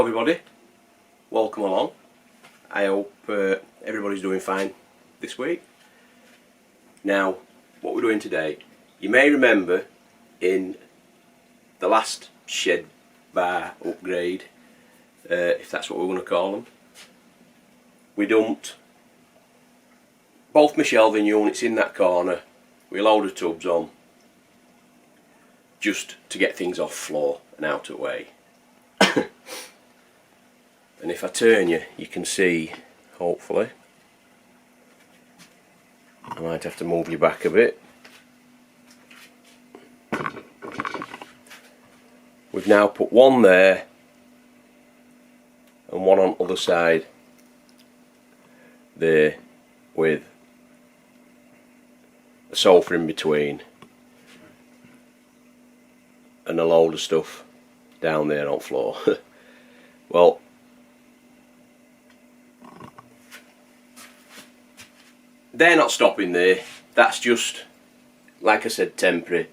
everybody, welcome along. I hope everybody's doing fine this week. Now, what we're doing today, you may remember in the last shed bar upgrade, if that's what we're going to call them, we dumped both my shelving units in that corner with a load of tubs on, just to get things off floor and out of the way. And if I turn you, you can see, hopefully, I might have to move you back a bit. We've now put one there and one on the other side there with a sofa in between and a load of stuff down there on floor. Well, they're not stopping there. That's just, like I said, temporary.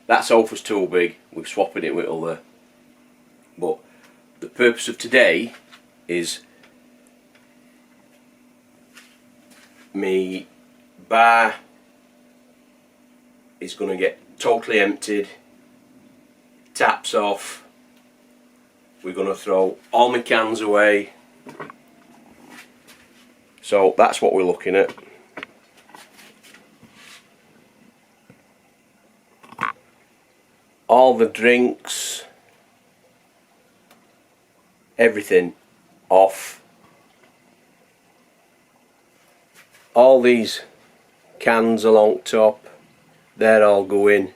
That sofa's too big. We're swapping it with other. But the purpose of today is me bar is going to get totally emptied, taps off. We're going to throw all my cans away. So that's what we're looking at. All the drinks, everything off. All these cans along top, they're all going.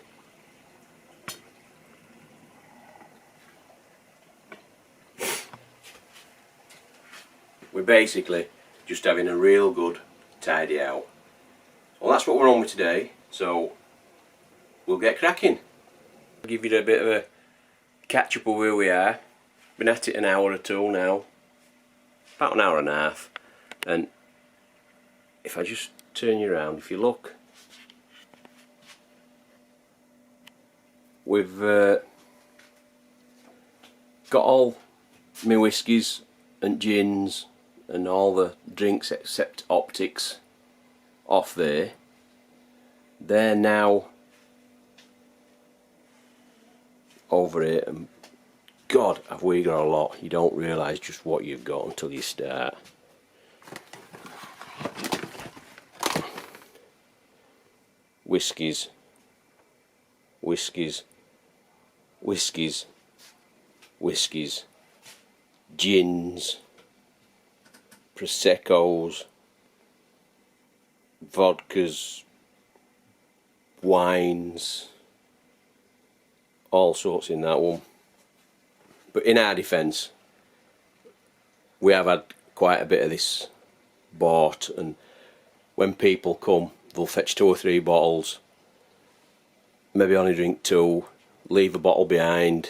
We're basically just having a real good tidy out. Well, that's what we're on with today, so we'll get cracking. I'll give you a bit of a catch up of where we are. Been at it an hour or two now, about an hour and a half, and if I just turn you around, if you look, we've got all my whiskies and gins and all the drinks except optics off there. They're now over here, and God, have we got a lot. You don't realise just what you've got until you start. Whiskies, whiskies, whiskies, whiskies, gins, Proseccos, vodkas, wines, all sorts in that one. But in our defence, we have had quite a bit of this bought, and when people come, they'll fetch 2 or 3 bottles, maybe only drink 2, leave a bottle behind,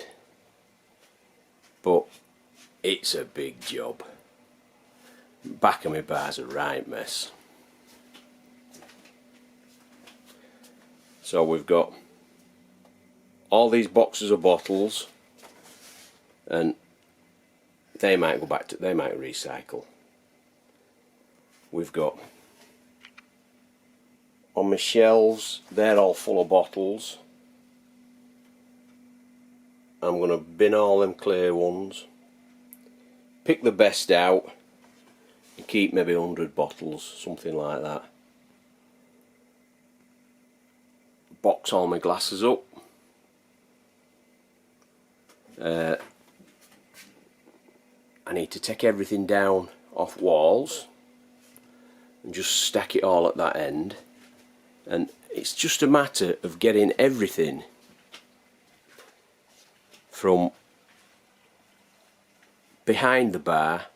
but it's a big job. Back of my bar's a right mess. So we've got all these boxes of bottles, and they might go back to, they might recycle. We've got on my shelves, they're all full of bottles. I'm going to bin all them clear ones, pick the best out, and keep maybe 100 bottles, something like that. Box all my glasses up. I need to take everything down off walls and just stack it all at that end, and it's just a matter of getting everything from behind the bar,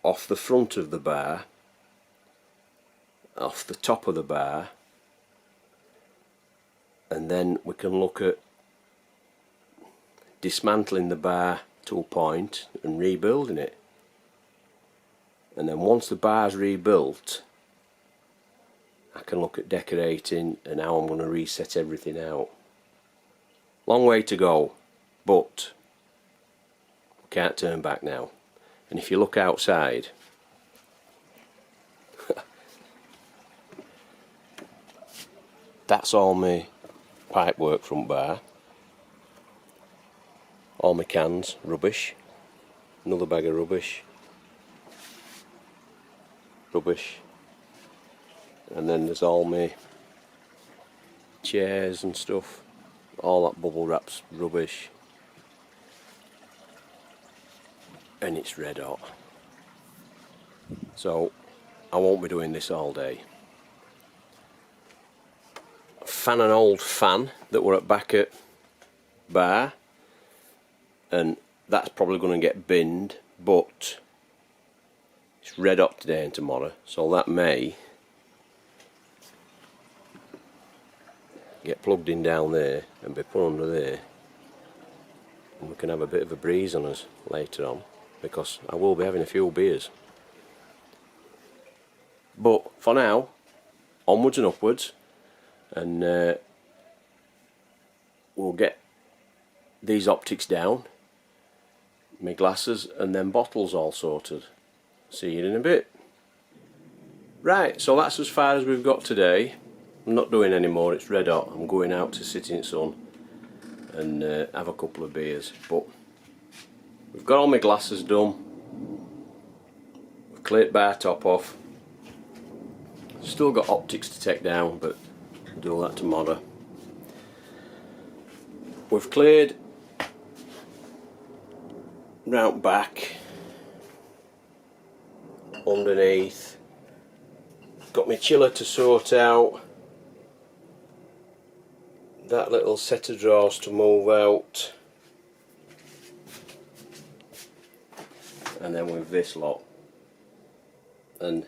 off the front of the bar, off the top of the bar, and then we can look at dismantling the bar to a point and rebuilding it. And then once the bar's rebuilt, I can look at decorating and how I'm going to reset everything out. Long way to go, but can't turn back now. And if you look outside, that's all my pipework front bar. All my cans, rubbish. Another bag of rubbish. Rubbish. And then there's all my chairs and stuff. All that bubble wrap's rubbish. And it's red hot. So I won't be doing this all day. Fan an old fan that were at back at bar, and that's probably going to get binned, but it's red hot today and tomorrow, so that may get plugged in down there and be put under there, and we can have a bit of a breeze on us later on, because I will be having a few beers. But for now, onwards and upwards, and we'll get these optics down, my glasses and then bottles all sorted. See you in a bit. Right, so that's as far as we've got today. I'm not doing any more, it's red hot. I'm going out to sit in the sun and have a couple of beers. But we've got all my glasses done. We've cleared bar top off. Still got optics to take down, but we'll do all that tomorrow. We've cleared round back, underneath. Got my chiller to sort out. That little set of drawers to move out. And then with this lot. And do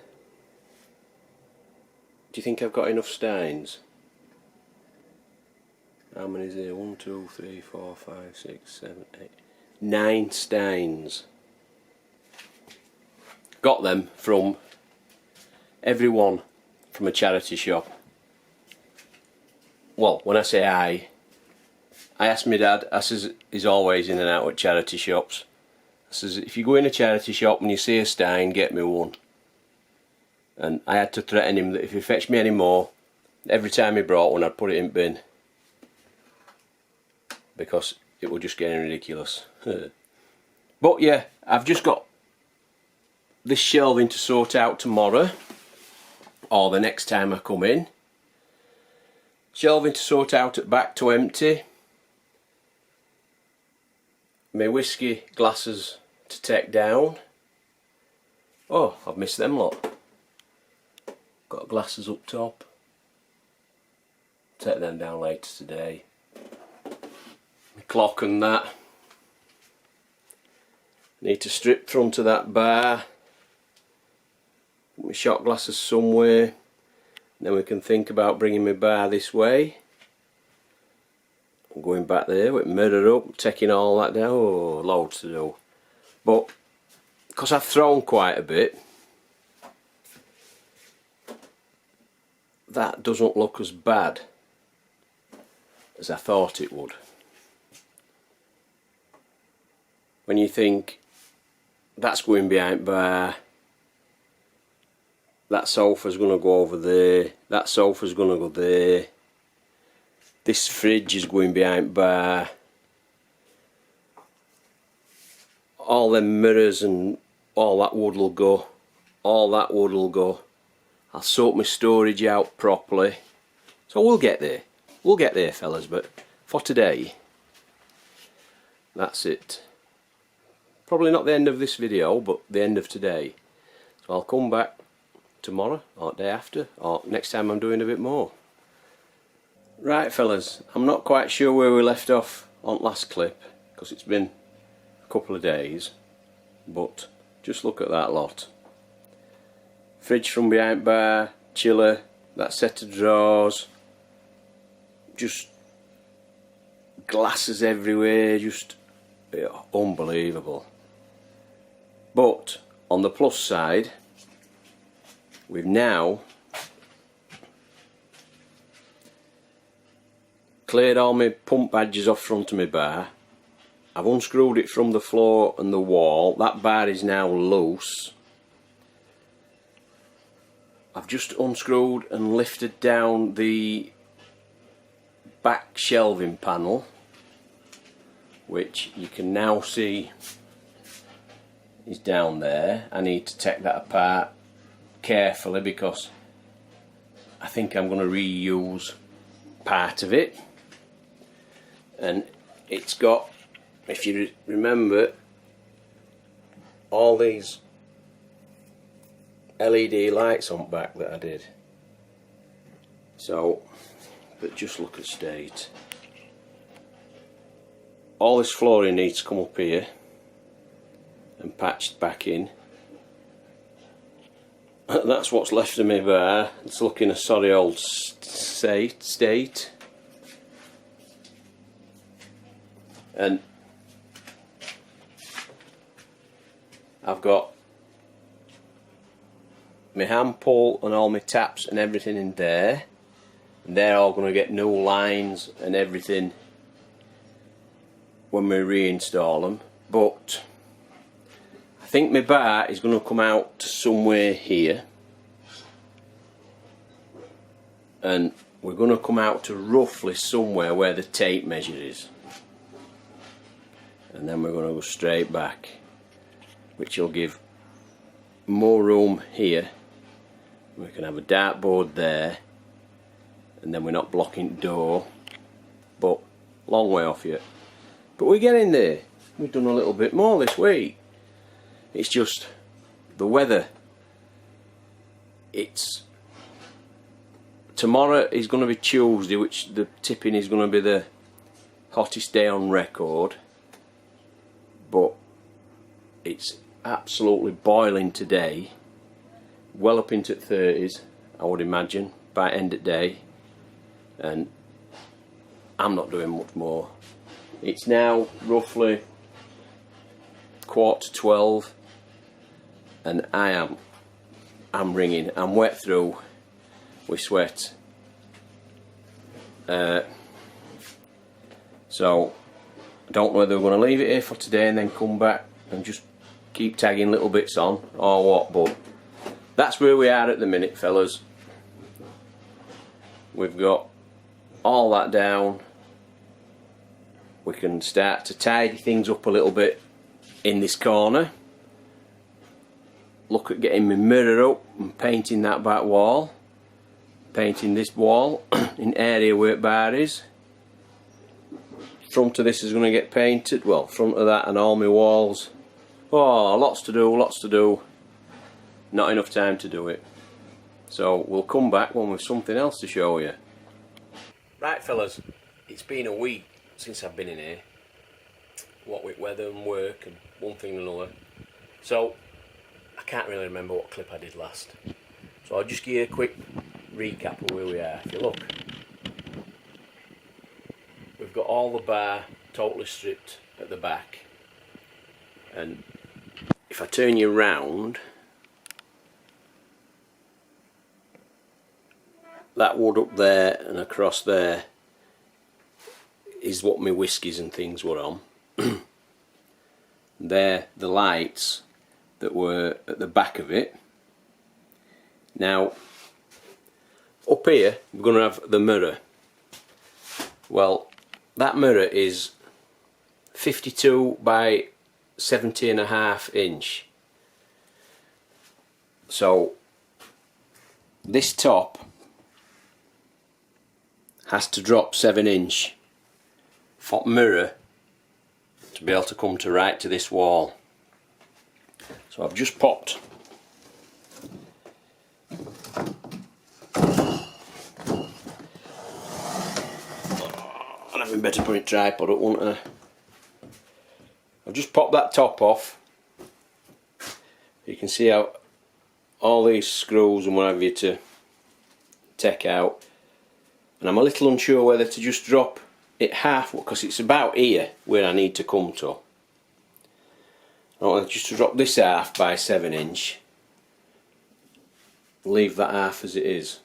you think I've got enough steins? How many is there? 1, 2, 3, 4, 5, 6, 7, 8, 9 steins. Got them from everyone from a charity shop. Well, when I say I asked my dad. I says he's always in and out at charity shops. I says, if you go in a charity shop and you see a stein, get me one. And I had to threaten him that if he fetched me any more, every time he brought one I'd put it in bin, because it was just getting ridiculous. But yeah, I've just got this shelving to sort out tomorrow, or the next time I come in. Shelving to sort out at back to empty. My whiskey glasses to take down. Oh, I've missed them lot. Got glasses up top. Take them down later today. My clock and that. Need to strip front of that bar. Put my shot glasses somewhere. Then we can think about bringing my bar this way. I'm going back there with mirror up, taking all that down. Oh, loads to do. But because I've thrown quite a bit, that doesn't look as bad as I thought it would. When you think that's going behind bar, that sofa's going to go over there, that sofa's going to go there, this fridge is going behind bar, all them mirrors and all that wood will go, all that wood will go. I'll sort my storage out properly. So we'll get there fellas, but for today, that's it. Probably not the end of this video, but the end of today. So I'll come back tomorrow, or day after, or next time I'm doing a bit more. Right fellas, I'm not quite sure where we left off on last clip, because it's been a couple of days, but just look at that lot. Fridge from behind bar, chiller, that set of drawers, just glasses everywhere, just unbelievable. But on the plus side, we've now cleared all my pump badges off front of my bar. I've unscrewed it from the floor and the wall. That bar is now loose. I've just unscrewed and lifted down the back shelving panel, which you can now see is down there. I need to take that apart carefully because I think I'm going to reuse part of it. And it's got, if you remember, all these LED lights on back that I did. So, but just look at state. All this flooring needs to come up here and patched back in. That's what's left of me bar. It's looking a sorry old state. And I've got my hand pull and all my taps and everything in there, and they're all going to get new lines and everything when we reinstall them. But I think my bar is going to come out to somewhere here, and we're going to come out to roughly somewhere where the tape measure is, and then we're going to go straight back, which will give more room here. We can have a dartboard there, and then we're not blocking the door, but long way off yet. But we're getting there. We've done a little bit more this week. It's just the weather. It's tomorrow is going to be Tuesday, which the tipping is going to be the hottest day on record, but it's absolutely boiling today, well up into the 30s I would imagine by end of day, and I'm not doing much more. It's now roughly 11:45 and I'm ringing. I'm wet through with sweat, so I don't know whether we're going to leave it here for today and then come back and just keep tagging little bits on or what, but that's where we are at the minute, fellas. We've got all that down. We can start to tidy things up a little bit in this corner. Look at getting my mirror up and painting that back wall, painting this wall in area where the bar is. Front of this is going to get painted, well, front of that and all my walls. Oh, lots to do, lots to do. Not enough time to do it. So we'll come back when we've something else to show you. Right, fellas, it's been a week since I've been in here, what with weather and work and one thing and another. So I can't really remember what clip I did last. So I'll just give you a quick recap of where we are. If you look, we've got all the bar totally stripped at the back, and if I turn you round, that wood up there and across there is what my whiskies and things were on. They're the lights that were at the back of it. Now up here we're going to have the mirror. Well, that mirror is 52 by 70.5 inch. So this top has to drop 7 inch for mirror to be able to come to right to this wall. So I've just popped I'd have been better putting tripod up, wouldn't I? I've just popped that top off. You can see how all these screws and what have you to take out, and I'm a little unsure whether to just drop it half, because it's about here where I need to come to. I want just to drop this half by 7 inch, leave that half as it is,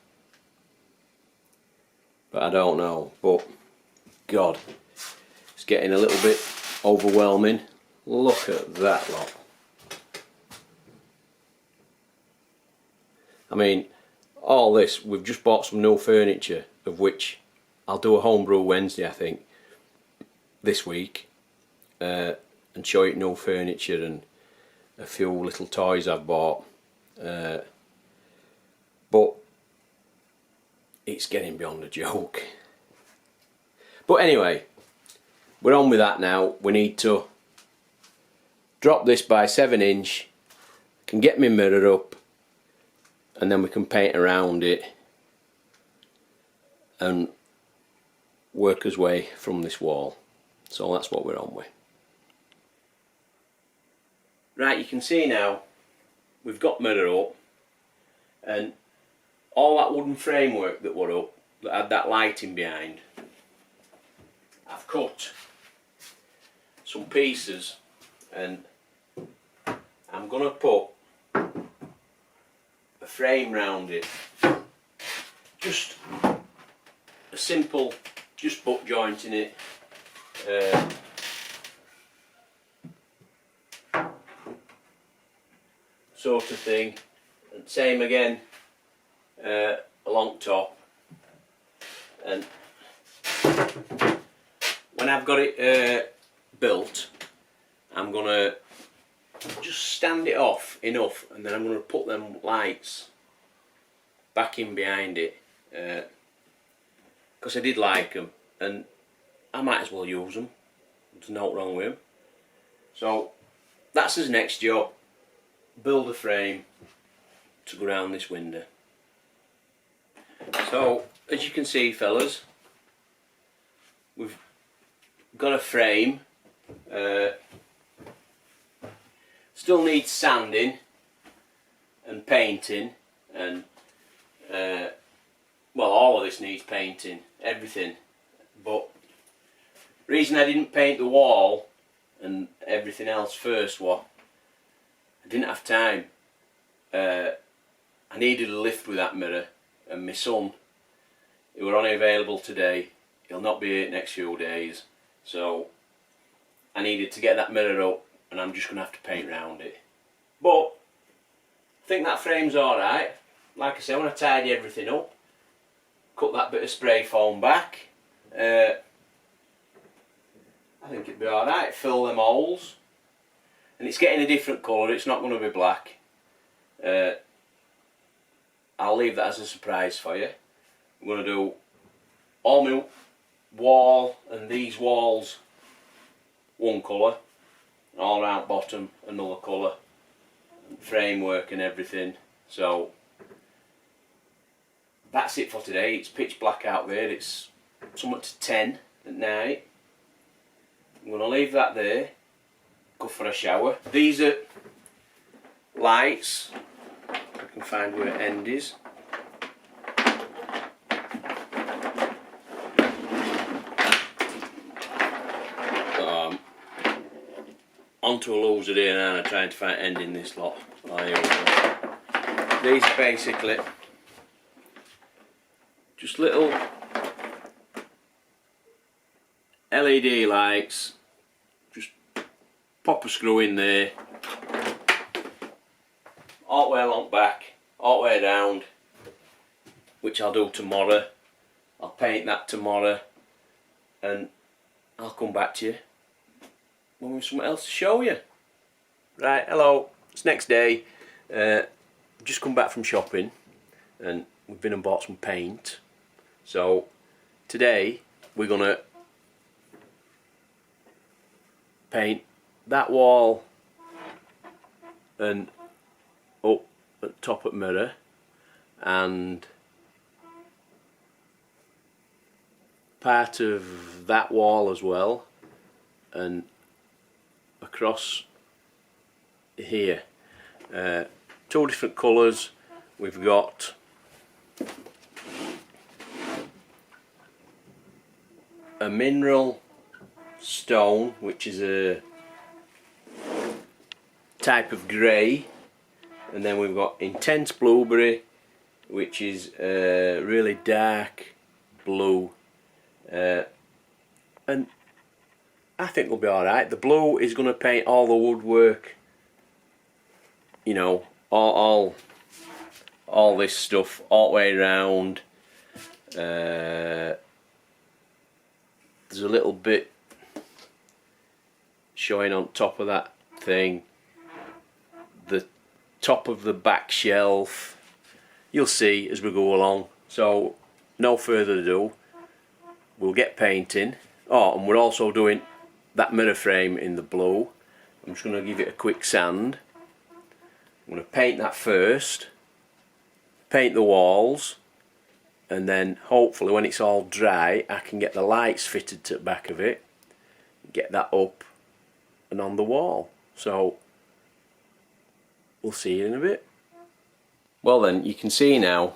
but I don't know. But God, it's getting a little bit overwhelming. Look at that lot. I mean, all this, we've just bought some new furniture, of which I'll do a homebrew Wednesday, I think, this week, and show you new furniture and a few little toys I've bought. But it's getting beyond a joke. But anyway, we're on with that now. We need to drop this by 7 inch, can get my mirror up, and then we can paint around it and work us way from this wall. So that's what we're on with. Right, you can see now we've got mirror up, and all that wooden framework that were up, that had that lighting behind, I've cut some pieces and I'm going to put a frame round it. Just a simple, just butt joint in it. Sort of thing. And same again along top. And when I've got it built, I'm going to just stand it off enough, and then I'm going to put them lights back in behind it, because I did like them and I might as well use them. There's nothing wrong with them. So that's his next job. Build a frame to go around this window. So as you can see, fellas, we've got a frame. Still needs sanding and painting, and well, all of this needs painting, everything. But the reason I didn't paint the wall and everything else first was I didn't have time. I needed a lift with that mirror, and my son, who were only available today, he'll not be here next few days, so I needed to get that mirror up, and I'm just going to have to paint round it. But I think that frame's alright. Like I said, when I tidy everything up, cut that bit of spray foam back, I think it'd be alright. Fill them holes, and it's getting a different colour, it's not going to be black. I'll leave that as a surprise for you. I'm going to do all my wall and these walls one colour, all round bottom another colour, framework and everything. So that's it for today. It's pitch black out there, it's somewhat to 10 at night. I'm going to leave that there, go for a shower. These are lights, I can find where the end is. Onto a loser here now, and I'm trying to find end in this lot. These are basically just little LED lights. Just pop a screw in there, all the way along back, all the way round, which I'll do tomorrow. I'll paint that tomorrow, and I'll come back to you when we've something else to show you. Right, hello, it's next day. Just come back from shopping, and we've been and bought some paint. So today we're gonna paint that wall and up at the top of the mirror, and part of that wall as well, and across here. Two different colours. We've got a mineral stone, which is a type of grey, and then we've got intense blueberry, which is a really dark blue, and I think they'll be alright. The blue is going to paint all the woodwork, you know, all this stuff all the way around. There's a little bit showing on top of that thing. The top of the back shelf. You'll see as we go along. So no further ado, we'll get painting. Oh, and we're also doing that mirror frame in the blue. I'm just going to give it a quick sand. I'm going to paint that first, paint the walls, and then hopefully when it's all dry I can get the lights fitted to the back of it, get that up and on the wall. So we'll see you in a bit. Well then, you can see now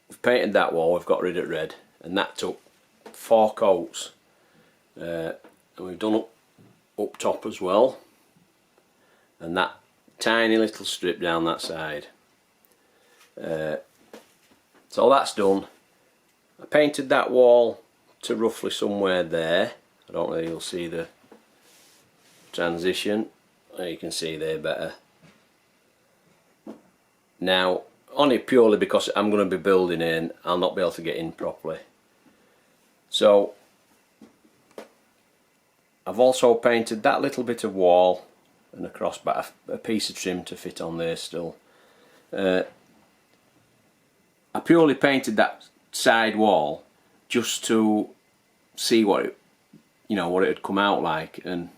we've painted that wall, we've got rid of red, and that took 4 coats. And we've done up top as well, and that tiny little strip down that side. So that's done. I painted that wall to roughly somewhere there. I don't know if you'll see the transition. There you can see there better. Now, only purely because I'm going to be building in, I'll not be able to get in properly. So I've also painted that little bit of wall and across, but a piece of trim to fit on there still. I purely painted that side wall just to see what it, what it had come out like, and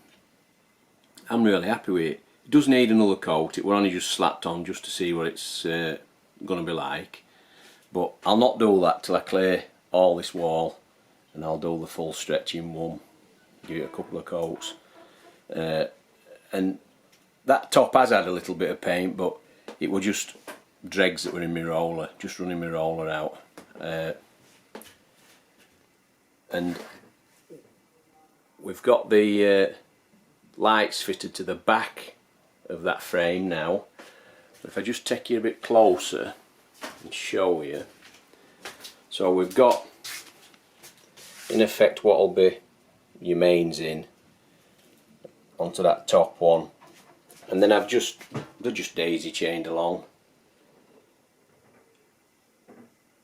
I'm really happy with it. It does need another coat. It were only just slapped on just to see what it's going to be like, but I'll not do that till I clear all this wall, and I'll do the full stretching one. Give it a couple of coats, and that top has had a little bit of paint, but it were just dregs that were in my roller, just running my roller out, and we've got the lights fitted to the back of that frame now. If I just take you a bit closer and show you, so we've got in effect what will be your mains in onto that top one, and then they're just daisy chained along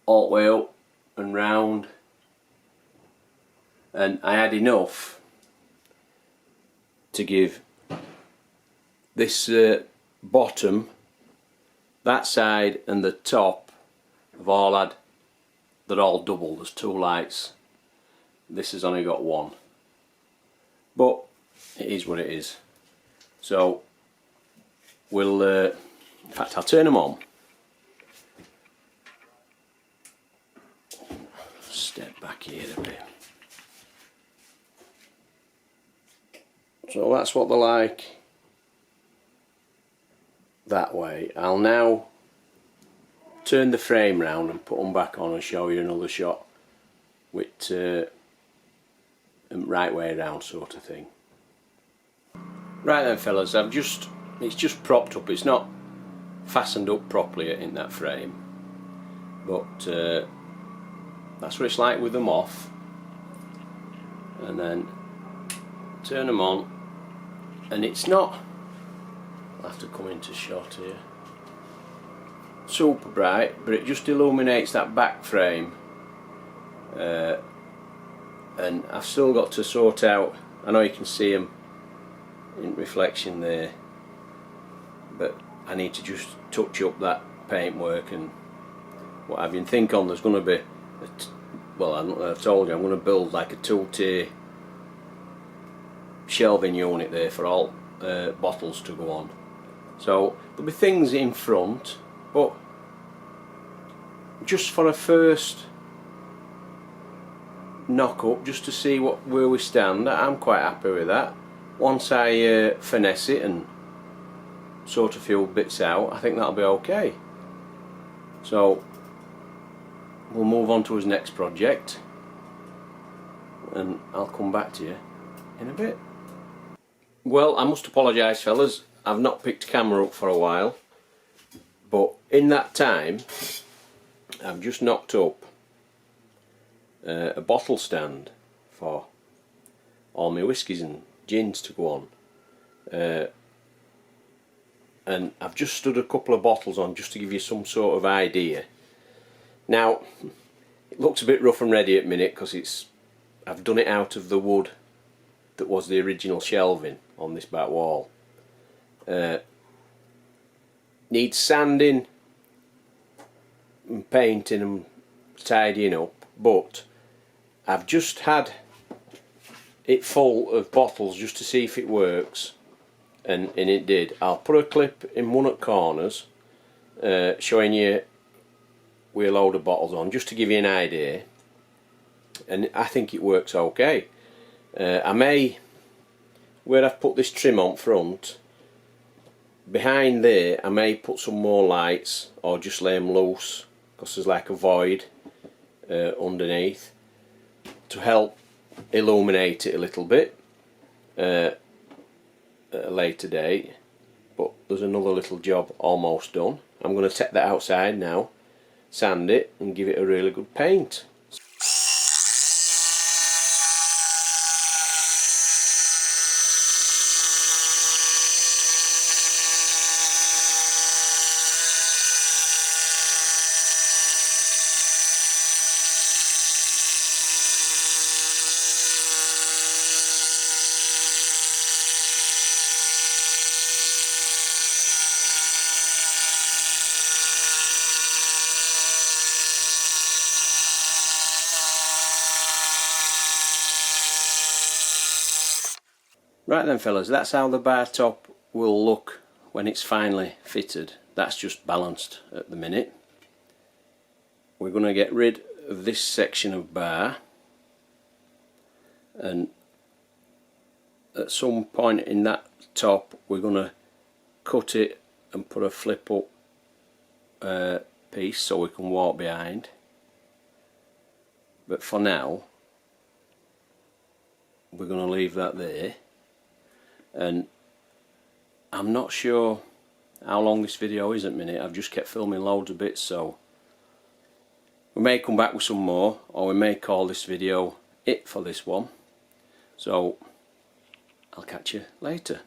all the way up and round, and I had enough to give this bottom, that side and the top have all had, they're all double. There's 2 lights, this has only got 1. But it is what it is. So we'll, in fact I'll turn them on. Step back here a bit. So that's what they're like that way. I'll now turn the frame round and put them back on and show you another shot with right way around sort of thing. Right then fellas, it's just propped up, it's not fastened up properly in that frame, but that's what it's like with them off, and then turn them on, and it's not, I'll have to come into shot here, super bright, but it just illuminates that back frame. And I've still got to sort out, I know you can see them in reflection there, but I need to just touch up that paintwork and what have you, and think on there's going to be well, I've told you I'm going to build like a 2-tier shelving unit there for all bottles to go on. So there'll be things in front, but just for a first knock up, just to see where we stand, I'm quite happy with that. Once I finesse it and sort a few bits out, I think that'll be okay. So we'll move on to his next project, and I'll come back to you in a bit. Well, I must apologise fellas, I've not picked the camera up for a while, but in that time I've just knocked up a bottle stand for all my whiskies and gins to go on. And I've just stood a couple of bottles on just to give you some sort of idea. Now, it looks a bit rough and ready at the minute because I've done it out of the wood that was the original shelving on this back wall. Needs sanding and painting and tidying up, but I've just had it full of bottles just to see if it works, and it did. I'll put a clip in one of the corners showing you with a load of bottles on just to give you an idea, and I think it works okay. I may, where I've put this trim on front, behind there I may put some more lights or just lay them loose because there's like a void underneath to help illuminate it a little bit at a later date. But there's another little job almost done. I'm going to take that outside now, sand it and give it a really good paint. Right then fellas, that's how the bar top will look when it's finally fitted. That's just balanced at the minute. We're going to get rid of this section of bar, and at some point in that top we're going to cut it and put a flip up piece so we can walk behind. But for now we're going to leave that there. And I'm not sure how long this video is at the minute. I've just kept filming loads of bits, so we may come back with some more, or we may call this video it for this one. So I'll catch you later.